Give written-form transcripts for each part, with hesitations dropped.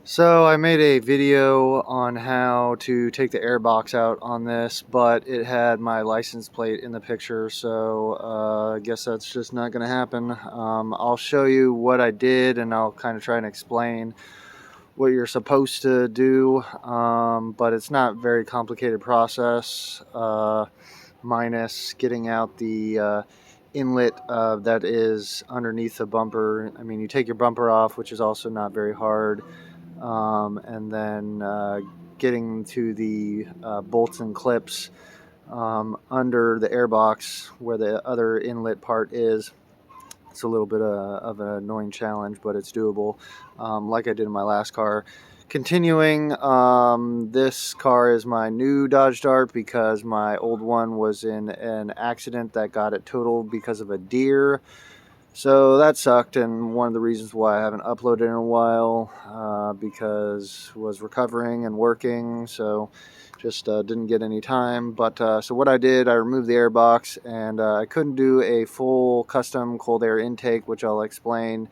So I made a video on how to take the airbox out on this, but it had my license plate in the picture, so I guess that's just not going to happen. I'll show you what I did, and I'll kind of try and explain what you're supposed to do, but it's not a very complicated process, minus getting out the inlet that is underneath the bumper. I mean, you take your bumper off, which is also not very hard. And then getting to the bolts and clips under the airbox where the other inlet part is. It's a little bit of an annoying challenge, but it's doable, like I did in my last car. Continuing, this car is my new Dodge Dart because my old one was in an accident that got it totaled because of a deer. So that sucked, and one of the reasons why I haven't uploaded in a while, because was recovering and working, so just didn't get any time. But so what I did, I removed the airbox, and I couldn't do a full custom cold air intake, which I'll explain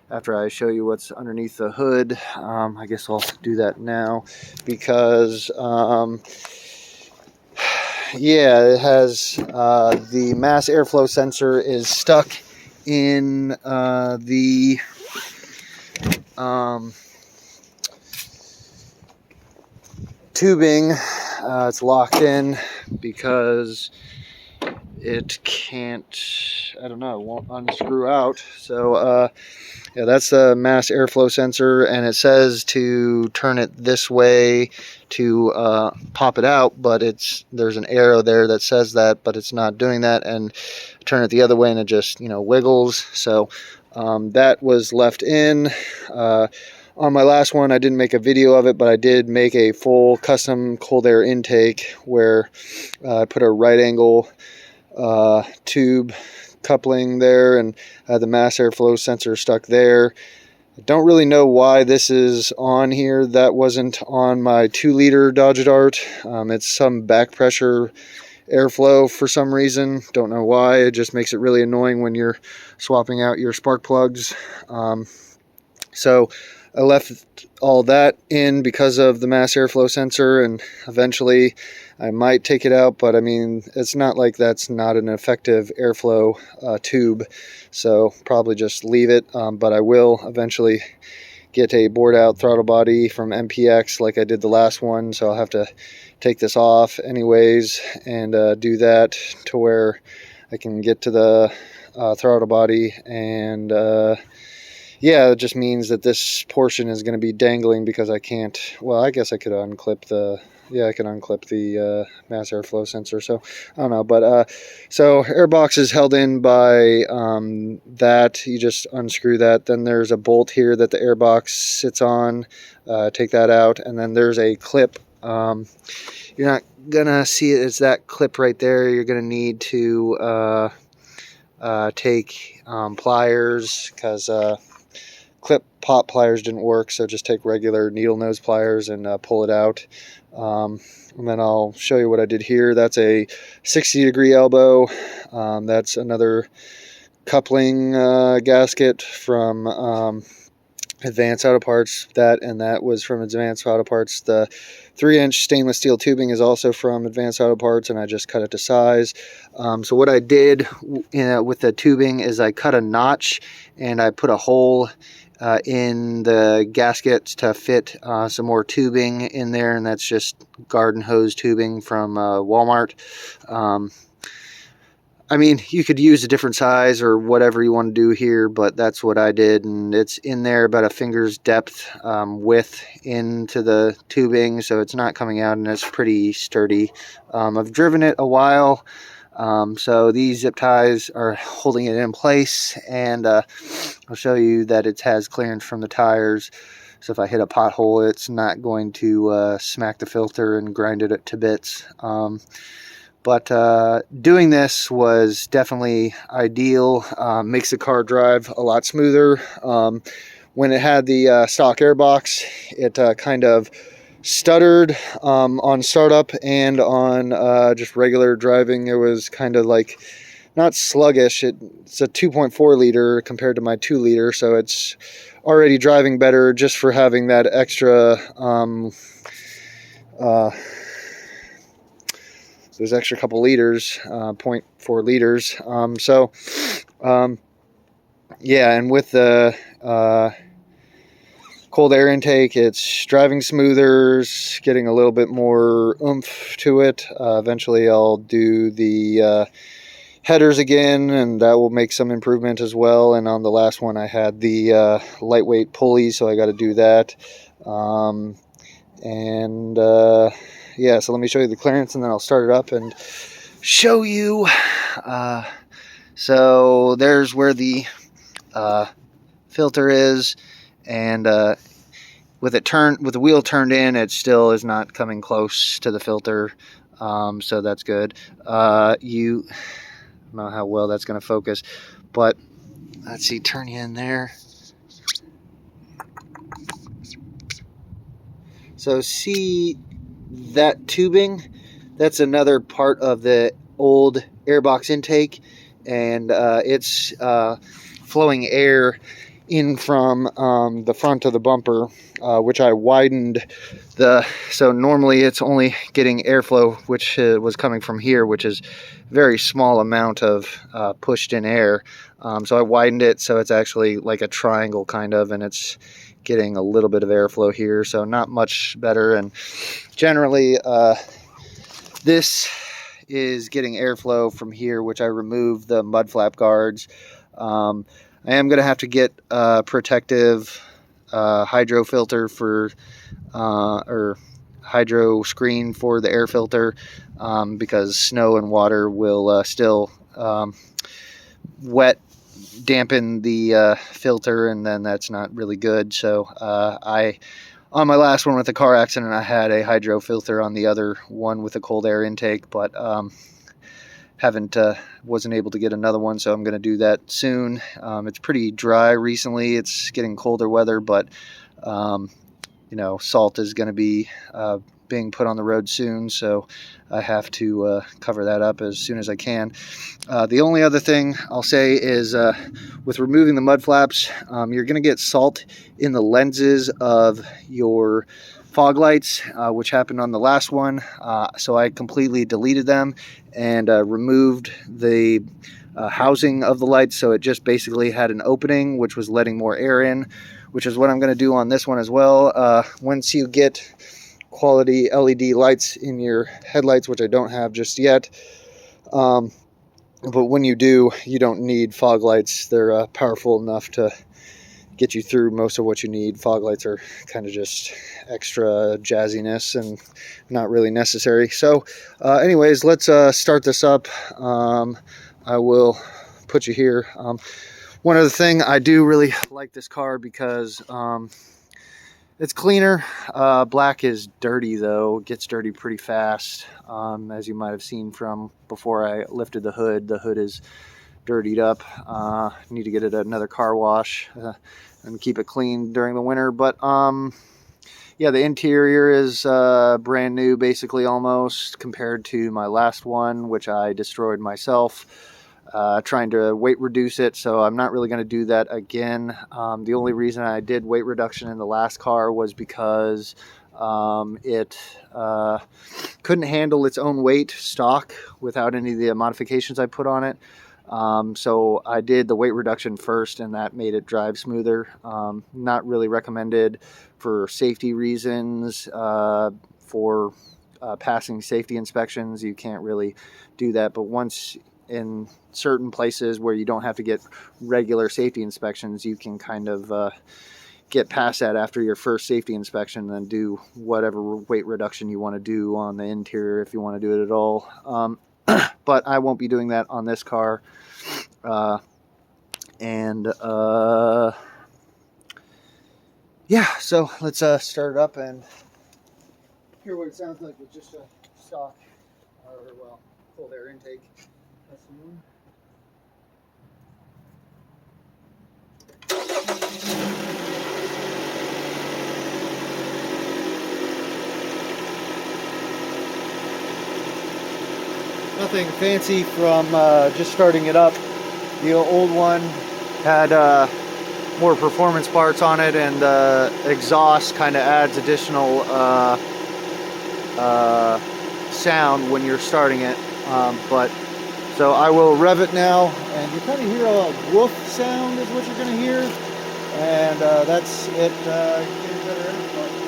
after I show you what's underneath the hood. I guess I'll do that now because yeah, it has the mass airflow sensor is stuck in the tubing. It's locked in because it can't, I don't know, it won't unscrew out. So yeah, that's the mass airflow sensor, and it says to turn it this way to pop it out, but there's an arrow there that says that, but it's not doing that, and turn it the other way and it just wiggles. So that was left in. On my last one, I didn't make a video of it, but I did make a full custom cold air intake where I put a right angle tube coupling there, and the mass airflow sensor stuck there. I don't really know why this is on here. That wasn't on my 2-liter Dodge Dart. It's some back pressure airflow for some reason. Don't know why. It just makes it really annoying when you're swapping out your spark plugs. So I left all that in because of the mass airflow sensor, and eventually I might take it out, but I mean, it's not like that's not an effective airflow tube, so probably just leave it, but I will eventually get a bored out throttle body from MPX like I did the last one, so I'll have to take this off anyways and do that to where I can get to the throttle body. And yeah, it just means that this portion is going to be dangling because I can't, well, I guess I could unclip the, yeah, I can unclip the mass airflow sensor. So I don't know, but so airbox is held in by that. You just unscrew that. Then there's a bolt here that the airbox sits on. Take that out, and then there's a clip. You're not gonna see it. It's that clip right there. You're gonna need to take pliers, because clip pop pliers didn't work, so just take regular needle nose pliers and pull it out. And then I'll show you what I did here. That's a 60-degree elbow. That's another coupling gasket from Advanced Auto Parts. That was from Advanced Auto Parts. The 3-inch stainless steel tubing is also from Advanced Auto Parts, and I just cut it to size. So what I did with the tubing is I cut a notch and I put a hole in the gasket to fit some more tubing in there, and that's just garden hose tubing from Walmart. I mean, you could use a different size or whatever you want to do here, but that's what I did, and it's in there about a finger's depth width into the tubing, so it's not coming out, and it's pretty sturdy. I've driven it a while, so these zip ties are holding it in place, and I'll show you that it has clearance from the tires. So if I hit a pothole, it's not going to smack the filter and grind it to bits. But doing this was definitely ideal. Makes the car drive a lot smoother. When it had the stock airbox, it kind of stuttered on startup and on just regular driving. It was kind of like not sluggish. It's a 2.4 liter compared to my 2 liter, so it's already driving better just for having that extra those extra couple liters, 0.4 liters. Yeah, and with the cold air intake, it's driving smoother, getting a little bit more oomph to it. Eventually I'll do the headers again, and that will make some improvement as well. And on the last one I had the lightweight pulley, so I got to do that. Yeah, so let me show you the clearance, and then I'll start it up and show you. So there's where the filter is, and with the wheel turned in, it still is not coming close to the filter, so that's good. I don't know how well that's going to focus, but let's see, turn you in there. So see that tubing? That's another part of the old airbox intake, and it's flowing air in from the front of the bumper, which I widened so normally it's only getting airflow which was coming from here, which is very small amount of pushed in air. So I widened it so it's actually like a triangle kind of, and it's getting a little bit of airflow here, so not much better. And generally this is getting airflow from here, which I removed the mud flap guards. I am going to have to get a protective hydro filter for or hydro screen for the air filter, because snow and water will still dampen the filter, and then that's not really good. So on my last one with the car accident, I had a hydro filter on the other one with a cold air intake, but wasn't able to get another one, so I'm going to do that soon. It's pretty dry recently. It's getting colder weather, but salt is going to be being put on the road soon, so I have to cover that up as soon as I can. The only other thing I'll say is with removing the mud flaps, you're going to get salt in the lenses of your fog lights, which happened on the last one. So I completely deleted them and removed the housing of the lights, so it just basically had an opening which was letting more air in, which is what I'm going to do on this one as well. Once you get quality LED lights in your headlights, which I don't have just yet, but when you do, you don't need fog lights. They're powerful enough to get you through most of what you need. Fog lights are kind of just extra jazziness and not really necessary. So anyways, let's start this up. I will put you here. One other thing, I do really like this car because it's cleaner. Black is dirty though. It gets dirty pretty fast. As you might have seen from before I lifted the hood is dirtied up. Need to get it another car wash and keep it clean during the winter. But yeah, the interior is brand new, basically, almost, compared to my last one, which I destroyed myself, trying to weight reduce it. So I'm not really going to do that again. The only reason I did weight reduction in the last car was because it couldn't handle its own weight stock without any of the modifications I put on it. So I did the weight reduction first, and that made it drive smoother. Not really recommended for safety reasons. For passing safety inspections, you can't really do that. But once in certain places where you don't have to get regular safety inspections, you can kind of get past that after your first safety inspection, and then do whatever weight reduction you want to do on the interior, if you want to do it at all. But I won't be doing that on this car. Yeah, so let's start it up and hear what it sounds like with just a stock, cold air intake. Nothing fancy from just starting it up. The old one had more performance parts on it, and the exhaust kind of adds additional sound when you're starting it. So I will rev it now, and you kind of hear a woof sound is what you're going to hear, and that's it getting better airflow.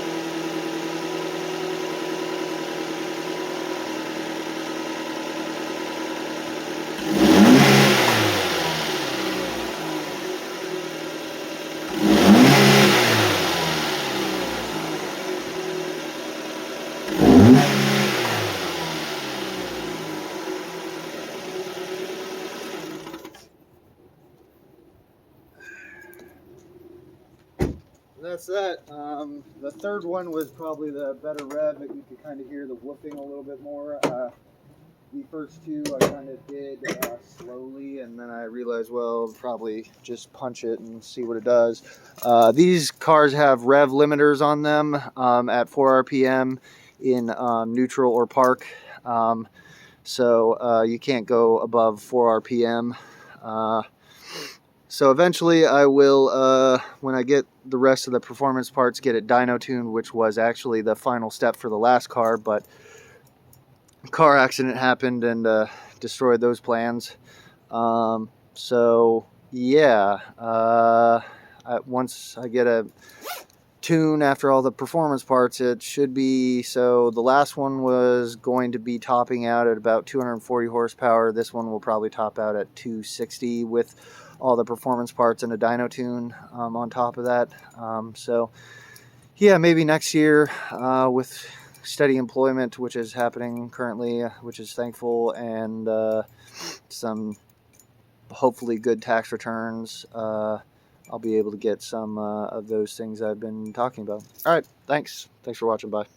That's that. The third one was probably the better rev, but you could kind of hear the whooping a little bit more. The first two I kind of did slowly, and then I realized, well, probably just punch it and see what it does. These cars have rev limiters on them at 4 RPM in neutral or park. So you can't go above 4 RPM. So eventually I will, when I get the rest of the performance parts, get it dyno tuned, which was actually the final step for the last car, but a car accident happened and destroyed those plans. So yeah, once I get a tune after all the performance parts, it should be, so the last one was going to be topping out at about 240 horsepower. This one will probably top out at 260 with all the performance parts and a dyno tune on top of that. So yeah, maybe next year with steady employment, which is happening currently, which is thankful, and some hopefully good tax returns, I'll be able to get some of those things I've been talking about. All right, thanks for watching. Bye.